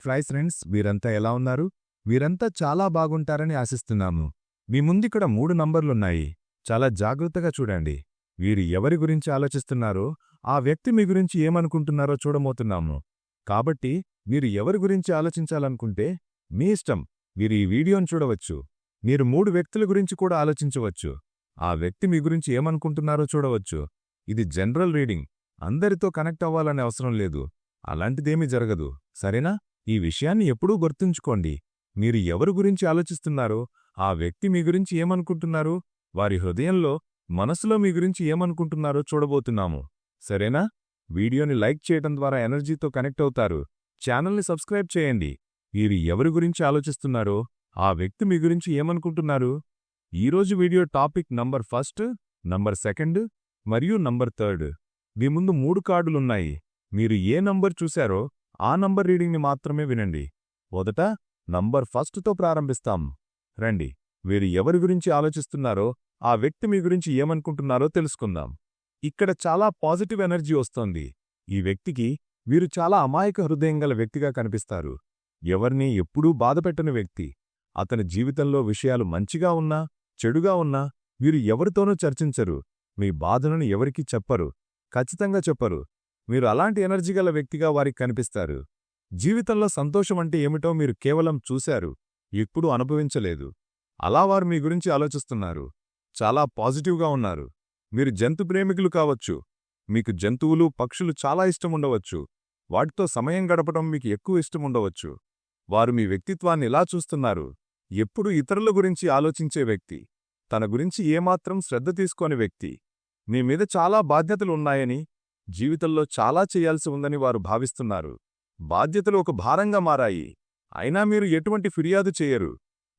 Friends వీరంతా ఎలా ఉన్నారు? వీరంతా చాలా బాగుంటారని ఆశిస్తున్నాము. మీ ముందిక్కడ 3 నంబర్లున్నాయి. చాలా జాగ్రత్తగా చూడండి. వీరు ఎవరి గురించి ఆలోచిస్తున్నారో, ఆ వ్యక్తి మీ గురించి ఏమనుకుంటున్నారో చూడబోతున్నాము. కాబట్టి మీరు ఎవరి గురించి ఆలోచించాలనుకుంటే మీ ఇష్టం. మీరు ఈ వీడియోను చూడవచ్చు. మీరు 3 వ్యక్తుల గురించి కూడా ఆలోచించవచ్చు. ఆ వ్యక్తి మీ గురించి ఏమనుకుంటున్నారో చూడవచ్చు. ఇది జనరల్ రీడింగ్. అందరితో కనెక్ట్ అవ్వాలనే అవసరం లేదు. అలాంటిదేమీ జరగదు. సరేనా? ఈ విషయాన్ని ఎప్పుడూ గుర్తుంచుకోండి. మీరు ఎవరి గురించి ఆలోచిస్తున్నారో, ఆ వ్యక్తి మీ గురించి ఏమనుకుంటున్నారో, వారి హృదయంలో, మనసులో మీ గురించి ఏమనుకుంటున్నారో చూడబోతున్నాము. సరేనా? వీడియోని లైక్ చేయడం ద్వారా ఎనర్జీతో కనెక్ట్ అవుతారు. ఛానల్ని సబ్స్క్రైబ్ చేయండి. మీరు ఎవరి గురించి ఆలోచిస్తున్నారో, ఆ వ్యక్తి మీ గురించి ఏమనుకుంటున్నారు? ఈరోజు వీడియో టాపిక్ నంబర్ 1, నంబర్ 2 మరియు నంబర్ 3. మీ ముందు 3 కార్డులున్నాయి. మీరు ఏ నంబర్ చూశారో ఆ నంబర్ రీడింగ్ని మాత్రమే వినండి. మొదట నంబర్ 1తో ప్రారంభిస్తాం. రండి, వీరు ఎవరి గురించి ఆలోచిస్తున్నారో, ఆ వ్యక్తి మీ గురించి ఏమనుకుంటున్నారో తెలుసుకుందాం. ఇక్కడ చాలా పాజిటివ్ ఎనర్జీ వస్తోంది. ఈ వ్యక్తికి వీరు చాలా అమాయక హృదయం గల వ్యక్తిగా కనిపిస్తారు. ఎవర్నీ ఎప్పుడూ బాధపెట్టని వ్యక్తి. అతని జీవితంలో విషయాలు మంచిగా ఉన్నా, చెడుగా ఉన్నా వీరు ఎవరితోనూ చర్చించరు. మీ బాధలను ఎవరికీ చెప్పరు. ఖచ్చితంగా చెప్పరు. మీరు అలాంటి ఎనర్జీ గల వ్యక్తిగా వారికి కనిపిస్తారు. జీవితంలో సంతోషమంటే ఏమిటో మీరు కేవలం చూశారు, ఎప్పుడూ అనుభవించలేదు. అలా వారు మీ గురించి ఆలోచిస్తున్నారు. చాలా పాజిటివ్గా ఉన్నారు. మీరు జంతు ప్రేమికులు కావచ్చు. మీకు జంతువులు, పక్షులు చాలా ఇష్టముండవచ్చు. వాటితో సమయం గడపడం మీకు ఎక్కువ ఇష్టముండవచ్చు. వారు మీ వ్యక్తిత్వాన్ని ఇలా చూస్తున్నారు: ఎప్పుడూ ఇతరుల గురించి ఆలోచించే వ్యక్తి, తన గురించి ఏమాత్రం శ్రద్ధ తీసుకోని వ్యక్తి. మీ మీద చాలా బాధ్యతలు ఉన్నాయని, జీవితంలో చాలా చేయాల్సి ఉందని వారు భావిస్తున్నారు. బాధ్యతలు ఒక భారంగా మారాయి. అయినా మీరు ఎటువంటి ఫిర్యాదు చేయరు.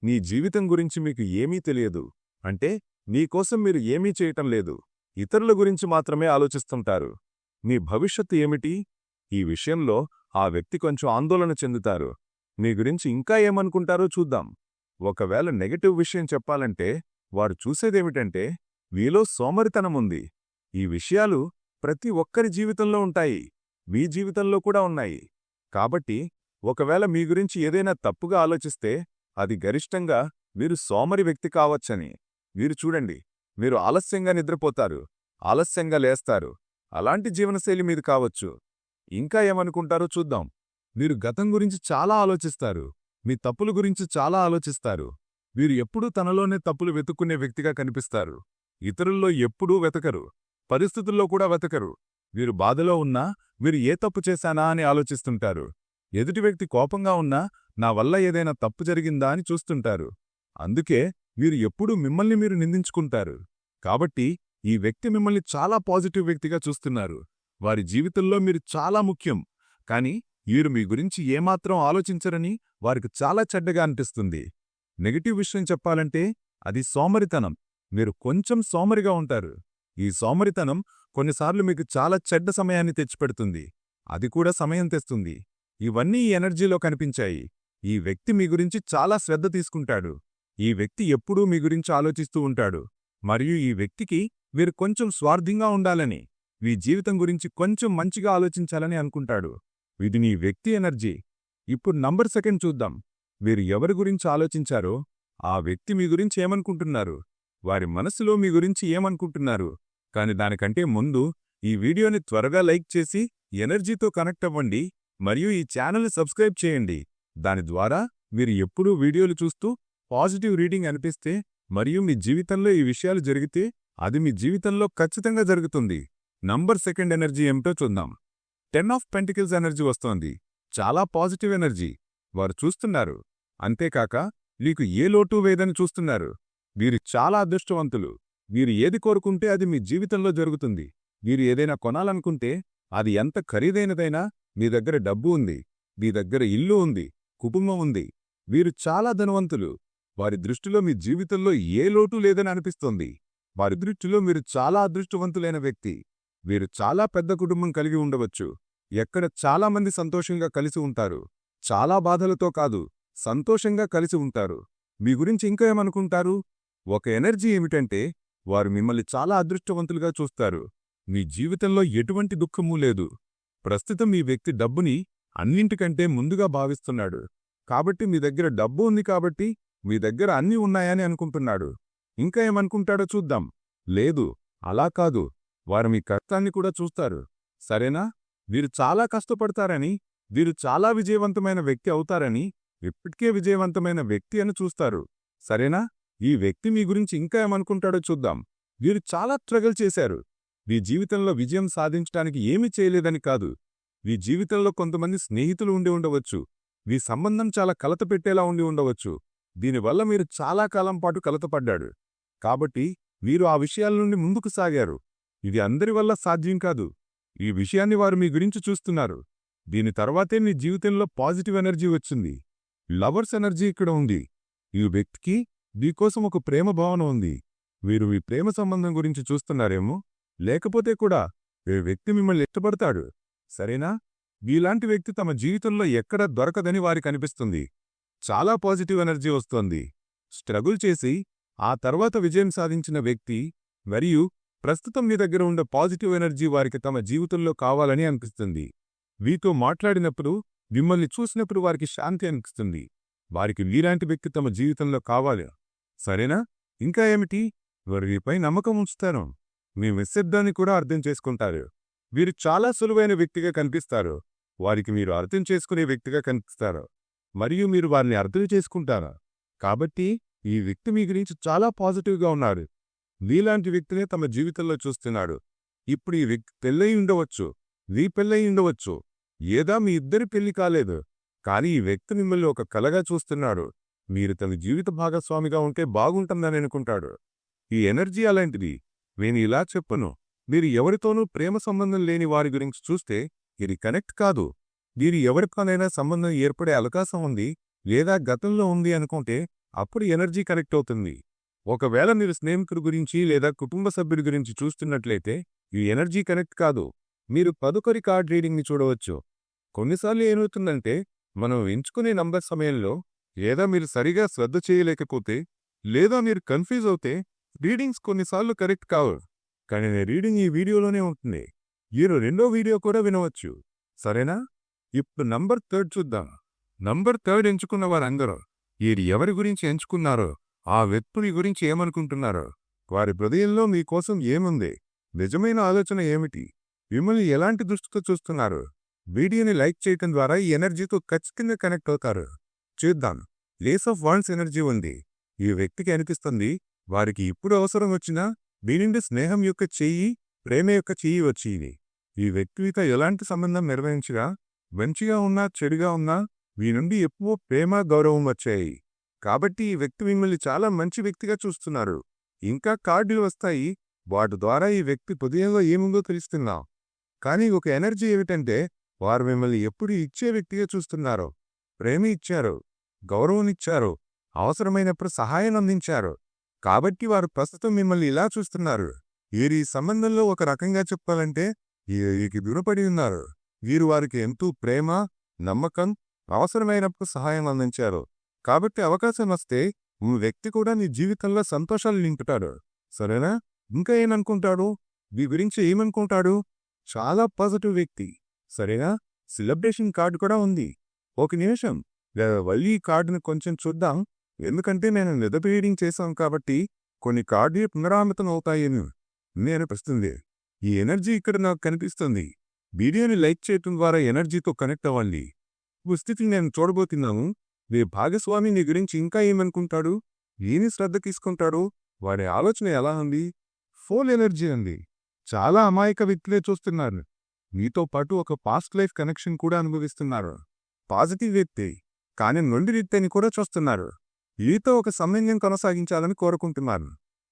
నీ జీవితం గురించి మీకు ఏమీ తెలియదు. అంటే నీకోసం మీరు ఏమీ చేయటం లేదు. ఇతరుల గురించి మాత్రమే ఆలోచిస్తుంటారు. మీ భవిష్యత్తు ఏమిటి? ఈ విషయంలో ఆ వ్యక్తి కొంచెం ఆందోళన చెందుతారు. మీ గురించి ఇంకా ఏమనుకుంటారో చూద్దాం. ఒకవేళ నెగటివ్ విషయం చెప్పాలంటే వారు చూసేదేమిటంటే మీలో సోమరితనముంది. ఈ విషయాలు ప్రతి ఒక్కరి జీవితంలో ఉంటాయి. మీ జీవితంలో కూడా ఉన్నాయి. కాబట్టి ఒకవేళ మీ గురించి ఏదైనా తప్పుగా ఆలోచిస్తే అది గరిష్టంగా మీరు సోమరి వ్యక్తి కావచ్చని. మీరు చూడండి, మీరు ఆలస్యంగా నిద్రపోతారు, ఆలస్యంగా లేస్తారు. అలాంటి జీవనశైలి మీది కావచ్చు. ఇంకా ఏమనుకుంటారో చూద్దాం. మీరు గతం గురించి చాలా ఆలోచిస్తారు. మీ తప్పుల గురించి చాలా ఆలోచిస్తారు. వీరు ఎప్పుడూ తనలోనే తప్పులు వెతుక్కునే వ్యక్తిగా కనిపిస్తారు. ఇతరుల్లో ఎప్పుడూ వెతకరు. పరిస్థితుల్లో కూడా వెతకరు. వీరు బాధలో ఉన్నా మీరు ఏ తప్పు చేశానా అని ఆలోచిస్తుంటారు. ఎదుటి వ్యక్తి కోపంగా ఉన్నా నా వల్ల ఏదైనా తప్పు జరిగిందా అని చూస్తుంటారు. అందుకే వీరు ఎప్పుడూ మిమ్మల్ని మీరు నిందించుకుంటారు. కాబట్టి ఈ వ్యక్తి మిమ్మల్ని చాలా పాజిటివ్ వ్యక్తిగా చూస్తున్నారు. వారి జీవితంలో మీరు చాలా ముఖ్యం. కాని వీరు మీ గురించి ఏమాత్రం ఆలోచించరని వారికి చాలా చెడ్డగా అనిపిస్తుంది. నెగటివ్ విషయం చెప్పాలంటే అది సోమరితనం. మీరు కొంచెం సోమరిగా ఉంటారు. ఈ సోమరితనం కొన్నిసార్లు మీకు చాలా చెడ్డ సమయాన్ని తెచ్చిపెడుతుంది. అది కూడా సమయం తెస్తుంది. ఇవన్నీ ఈ ఎనర్జీలో కనిపించాయి. ఈ వ్యక్తి మీ గురించి చాలా శ్రద్ధ తీసుకుంటాడు. ఈ వ్యక్తి ఎప్పుడూ మీ గురించి ఆలోచిస్తూ ఉంటాడు. మరియు ఈ వ్యక్తికి మీరు కొంచెం స్వార్థంగా ఉండాలని, మీ జీవితం గురించి కొంచెం మంచిగా ఆలోచించాలని అనుకుంటాడు. ఇది నీ వ్యక్తి ఎనర్జీ. ఇప్పుడు నంబర్ 2 చూద్దాం. మీరు ఎవరి గురించి ఆలోచించారో ఆ వ్యక్తి మీ గురించి ఏమనుకుంటున్నారు, వారి మనసులో మీ గురించి ఏమనుకుంటున్నారు. కాని దానికంటే ముందు ఈ వీడియోని త్వరగా లైక్ చేసి ఎనర్జీతో కనెక్ట్ అవ్వండి. మరియు ఈ ఛానల్ని సబ్స్క్రైబ్ చేయండి. దాని ద్వారా మీరు ఎప్పుడూ వీడియోలు చూస్తూ పాజిటివ్ రీడింగ్ అనిపిస్తే మరియు మీ జీవితంలో ఈ విషయాలు జరిగితే అది మీ జీవితంలో ఖచ్చితంగా జరుగుతుంది. నంబర్ 2 ఎనర్జీ ఏమిటో చూద్దాం. 10 ఆఫ్ పెంటికల్స్ ఎనర్జీ వస్తోంది. చాలా పాజిటివ్ ఎనర్జీ. వారు చూస్తున్నారు. అంతేకాక మీకు ఏ లోటు వేదని చూస్తున్నారు. వీరు చాలా అదృష్టవంతులు. వీరు ఏది కోరుకుంటే అది మీ జీవితంలో జరుగుతుంది. వీరు ఏదైనా కొనాలనుకుంటే అది ఎంత ఖరీదైనదైనా, మీ దగ్గర డబ్బు ఉంది, మీ దగ్గర ఇల్లు ఉంది, కుటుంబం ఉంది. వీరు చాలా ధనవంతులు. వారి దృష్టిలో మీ జీవితంలో ఏ లోటు లేదని అనిపిస్తోంది. వారి దృష్టిలో మీరు చాలా అదృష్టవంతులైన వ్యక్తి. వీరు చాలా పెద్ద కుటుంబం కలిగి ఉండవచ్చు. ఎక్కడ చాలామంది సంతోషంగా కలిసి ఉంటారు. చాలా బాధలతో కాదు, సంతోషంగా కలిసి ఉంటారు. మీ గురించి ఇంకా ఏమనుకుంటారు? ఒక ఎనర్జీ ఏమిటంటే వారు మిమ్మల్ని చాలా అదృష్టవంతులుగా చూస్తారు. మీ జీవితంలో ఎటువంటి దుఃఖమూ లేదు. ప్రస్తుతం ఈ వ్యక్తి డబ్బుని అన్నింటికంటే ముందుగా భావిస్తున్నాడు. కాబట్టి మీ దగ్గర డబ్బు ఉంది కాబట్టి మీ దగ్గర అన్నీ ఉన్నాయని అనుకుంటున్నాడు. ఇంకా ఏమనుకుంటాడో చూద్దాం. లేదు, అలా కాదు. వారు మీ కష్టాన్ని కూడా చూస్తారు. సరేనా? వీరు చాలా కష్టపడతారని, వీరు చాలా విజయవంతమైన వ్యక్తి అవుతారని, ఇప్పటికే విజయవంతమైన వ్యక్తి అని చూస్తారు. సరేనా? ఈ వ్యక్తి మీ గురించి ఇంకా ఏమనుకుంటాడో చూద్దాం. వీరు చాలా స్ట్రగల్ చేశారు. మీ జీవితంలో విజయం సాధించడానికి ఏమీ చేయలేదని కాదు. మీ జీవితంలో కొంతమంది స్నేహితులు ఉండి ఉండవచ్చు. మీ సంబంధం చాలా కలత పెట్టేలా ఉండి ఉండవచ్చు. దీనివల్ల మీరు చాలా కాలం పాటు కలతపడ్డాడు. కాబట్టి మీరు ఆ విషయాల నుండి ముందుకు సాగారు. ఇది అందరి వల్ల సాధ్యం కాదు. ఈ విషయాన్ని వారు మీ గురించి చూస్తున్నారు. దీని తర్వాతే మీ జీవితంలో పాజిటివ్ ఎనర్జీ వచ్చింది. లవర్స్ ఎనర్జీ ఇక్కడ ఉంది. ఈ వ్యక్తికి మీకోసం ఒక ప్రేమ భావన ఉంది. మీరు మీ ప్రేమ సంబంధం గురించి చూస్తున్నారేమో, లేకపోతే కూడా ఈ వ్యక్తి మిమ్మల్ని ఇష్టపడతాడు. సరేనా? మీలాంటి వ్యక్తి తమ జీవితంలో ఎక్కడ దొరకదని వారికి అనిపిస్తుంది. చాలా పాజిటివ్ ఎనర్జీ వస్తోంది. స్ట్రగుల్ చేసి ఆ తర్వాత విజయం సాధించిన వ్యక్తి మరియు ప్రస్తుతం మీ దగ్గర ఉన్న పాజిటివ్ ఎనర్జీ వారికి తమ జీవితంలో కావాలని అనిపిస్తుంది. మీతో మాట్లాడినప్పుడు, మిమ్మల్ని చూసినప్పుడు వారికి శాంతి అనిపిస్తుంది. వారికి మీలాంటి వ్యక్తి తమ జీవితంలో కావాలి. సరేనా? ఇంకా ఏమిటి? వారు మీపై నమ్మకం ఉంచుతారు. మీ నిశ్శబ్దాన్ని కూడా అర్థం చేసుకుంటారు. వీరు చాలా సులువైన వ్యక్తిగా కనిపిస్తారు. వారికి మీరు అర్థం చేసుకునే వ్యక్తిగా కనిపిస్తారు. మరియు మీరు వారిని అర్థం చేసుకుంటారు. కాబట్టి ఈ వ్యక్తి మీ గురించి చాలా పాజిటివ్గా ఉన్నారు. మీలాంటి వ్యక్తినే తమ జీవితంలో చూస్తున్నాడు. ఇప్పుడు ఈ వ్యక్తి పెళ్ళయి ఉండవచ్చు, మీ పెళ్ళయి ఉండవచ్చు, ఏదా మీ ఇద్దరి పెళ్లి కాలేదు. కానీ ఈ వ్యక్తి మిమ్మల్ని ఒక కలగా చూస్తున్నాడు. మీరు తన జీవిత భాగస్వామిగా ఉంటే బాగుంటుందని అనుకుంటాడు. ఈ ఎనర్జీ అలాంటిది. నేను ఇలా చెప్పను. మీరు ఎవరితోనూ ప్రేమ సంబంధం లేని వారి గురించి చూస్తే ఇది కనెక్ట్ కాదు. మీరు ఎవరితోనైనా సంబంధం ఏర్పడే అవకాశం ఉంది లేదా గతంలో ఉంది అనుకుంటే అప్పుడు ఎనర్జీ కనెక్ట్ అవుతుంది. ఒకవేళ మీరు స్నేహితుడి గురించి లేదా కుటుంబ సభ్యుడి గురించి చూస్తున్నట్లయితే ఈ ఎనర్జీ కనెక్ట్ కాదు. మీరు తదుపరి కార్డ్ రీడింగ్ని చూడవచ్చు. కొన్నిసార్లు ఏమవుతుందంటే మనం ఎంచుకునే నంబర్ సమయంలో లేదా మీరు సరిగా శ్రద్ధ చేయలేకపోతే లేదా మీరు కన్ఫ్యూజ్ అవుతే రీడింగ్స్ కొన్నిసార్లు కరెక్ట్ కావు. కానీ రీడింగ్ ఈ వీడియోలోనే ఉంటుంది. మీరు రెండో వీడియో కూడా వినవచ్చు. సరేనా? ఇప్పుడు నంబర్ 3 చూద్దాం. నంబర్ 3 ఎంచుకున్న వారందరూ మీరు ఎవరి గురించి ఎంచుకున్నారో ఆ వ్యక్తి గురించి ఏమనుకుంటున్నారో, వారి హృదయంలో మీకోసం ఏముంది, నిజమైన ఆలోచన ఏమిటి, మిమ్మల్ని ఎలాంటి దృష్టితో చూస్తున్నారు. వీడియోని లైక్ చేయటం ద్వారా ఈ ఎనర్జీతో ఖచ్చితంగా కనెక్ట్ అవుతారు. చూద్దాం. లేస్ ఆఫ్ వాండ్స్ ఎనర్జీ ఉంది. ఈ వ్యక్తికి అనిపిస్తుంది వారికి ఇప్పుడు అవసరం వచ్చినా మీ నుండి స్నేహం యొక్క చెయ్యి, ప్రేమ యొక్క చెయ్యి వచ్చింది. ఈ వ్యక్తితో ఎలాంటి సంబంధం నిర్వహించినా, మంచిగా ఉన్నా చెడుగా ఉన్నా మీ నుండి ఎప్పుడూ ప్రేమ, గౌరవం వచ్చాయి. కాబట్టి ఈ వ్యక్తి మిమ్మల్ని చాలా మంచి వ్యక్తిగా చూస్తున్నారు. ఇంకా కార్డులు వస్తాయి. వాటి ద్వారా ఈ వ్యక్తి హృదయంలో ఏముందో తెలుస్తున్నాం. కానీ ఒక ఎనర్జీ ఏమిటంటే వారు మిమ్మల్ని ఎప్పుడు ఇచ్చే వ్యక్తిగా చూస్తున్నారు. ప్రేమ ఇచ్చారు, గౌరవం ఇచ్చారు, అవసరమైనప్పుడు సహాయం అందించారు. కాబట్టి వారు ప్రస్తుతం మిమ్మల్ని ఇలా చూస్తున్నారు. వీరు ఈ సంబంధంలో ఒక రకంగా చెప్పాలంటే వీరికి దూరపడి ఉన్నారు. వీరు వారికి ఎంతో ప్రేమ, నమ్మకం, అవసరమైనప్పుడు సహాయం అందించారు. కాబట్టి అవకాశం వస్తే ఈ వ్యక్తి కూడా నీ జీవితంలో సంతోషాలు నింపుతాడు. సరేనా? ఇంకా ఏమనుకుంటాడు? మీ గురించి ఏమనుకుంటాడు? చాలా పాజిటివ్ వ్యక్తి. సరేనా? సెలబ్రేషన్ కార్డు కూడా ఉంది. ఒక నిమిషం, ఈ కార్డును కొంచెం చూద్దాం. ఎందుకంటే నేను నిదప రీడింగ్ చేశాం కాబట్టి కొన్ని కార్డులు పునరావృతం అవుతాయని నేను అనిపిస్తుంది. ఈ ఎనర్జీ ఇక్కడ నాకు కనిపిస్తుంది. వీడియోని లైక్ చేయటం ద్వారా ఎనర్జీతో కనెక్ట్ అవ్వండి. ఈ స్థితిని నేను చూడబోతున్నాను. మీ భాగస్వామి నీ గురించి ఇంకా ఏమనుకుంటాడు, ఏమి శ్రద్ధ తీసుకుంటాడు, వారి ఆలోచన ఎలా ఉంది? ఫుల్ ఎనర్జీ ఉంది. చాలా అమాయక వ్యక్తులే చూస్తున్నారు. మీతో పాటు ఒక పాస్ట్ లైఫ్ కనెక్షన్ కూడా అనుభవిస్తున్నారు. పాజిటివ్ వ్యక్తి, కానీ నుండి వ్యక్తిని కూడా చూస్తున్నారు. మీతో ఒక సంబంధం కొనసాగించాలని కోరుకుంటున్నారు.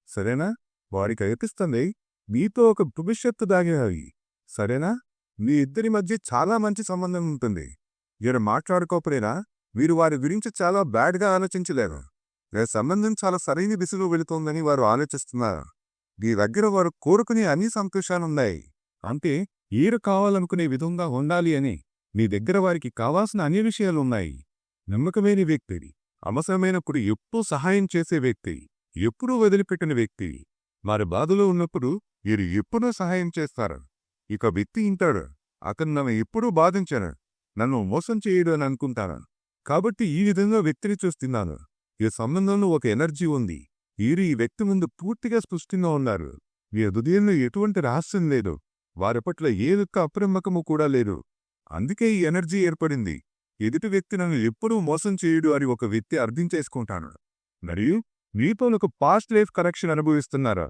సరేనా? వారికి అనిపిస్తుంది మీతో ఒక భవిష్యత్తు దాగినది. సరేనా? మీ ఇద్దరి మధ్య చాలా మంచి సంబంధం ఉంటుంది. మీరు మాట్లాడుకోకపోయినా మీరు వారి గురించి చాలా బ్యాడ్గా ఆలోచించలేరు. మీ సంబంధం చాలా సరైన దిశలో వెళుతోందని వారు ఆలోచిస్తున్నారు. మీ దగ్గర వారు కోరుకునే అన్ని సంతోషాలున్నాయి. అంటే మీరు కావాలనుకునే విధంగా ఉండాలి అని మీ దగ్గర వారికి కావాల్సిన అన్ని విషయాలున్నాయి. నమ్మకమైన వ్యక్తి, అవసరమైనప్పుడు ఎప్పుడూ సహాయం చేసే వ్యక్తి, ఎప్పుడూ వదిలిపెట్టిన వ్యక్తి. వారి బాధలో ఉన్నప్పుడు మీరు ఎప్పుడూ సహాయం చేస్తారు. ఇక వ్యక్తి ఇంటాడు, అతను నన్ను ఎప్పుడూ బాధించను, నన్ను మోసం చేయడు అని అనుకుంటాను. కాబట్టి ఈ విధంగా వ్యక్తిని చూస్తున్నాను. ఈ సంబంధంలో ఒక ఎనర్జీ ఉంది. వీరు ఈ వ్యక్తి ముందు పూర్తిగా స్పష్టంగా ఉన్నారు. మీ హృదయంలో ఎటువంటి రహస్యం లేదు. వారి పట్ల ఏ ఒక్క అప్రమకము కూడా లేదు. అందుకే ఈ ఎనర్జీ ఏర్పడింది. ఎదుటి వ్యక్తి నన్ను ఎప్పుడూ మోసం చేయడు అని ఒక వ్యక్తి అర్థం చేసుకుంటాను. మరియు మీతో ఒక పాస్ట్ లైఫ్ కనెక్షన్ అనుభవిస్తున్నారా?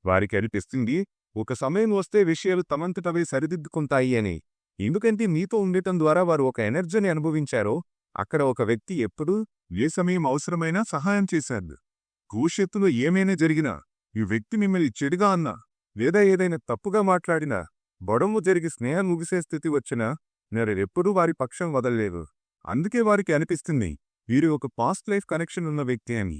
వారికి అనిపిస్తుంది ఒక సమయం వస్తే విషయాలు తమంతటవే సరిదిద్దుకుంటాయి అని. ఎందుకంటే మీతో ఉండటం ద్వారా వారు ఒక ఎనర్జీని అనుభవించారో అక్కడ ఒక వ్యక్తి ఎప్పుడూ ఏ సమయం అవసరమైనా సహాయం చేశారు. భవిష్యత్తులో ఏమైనా జరిగినా, ఈ వ్యక్తి మిమ్మల్ని చెడుగా అన్నా లేదా ఏదైనా తప్పుగా మాట్లాడినా, గొడవ జరిగి స్నేహం ముగిసే స్థితి వచ్చినా నేరెప్పుడూ వారి పక్షం వదలలేదు. అందుకే వారికి అనిపిస్తుంది వీరు ఒక పాస్ట్ లైఫ్ కనెక్షన్ ఉన్న వ్యక్తి అని.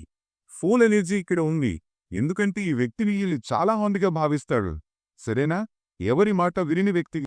ఫుల్ ఎనర్జీ ఇక్కడ ఉంది. ఎందుకంటే ఈ వ్యక్తిని వీళ్ళు చాలా మందిగా భావిస్తాడు. సరేనా? ఎవరి మాట విని వ్యక్తి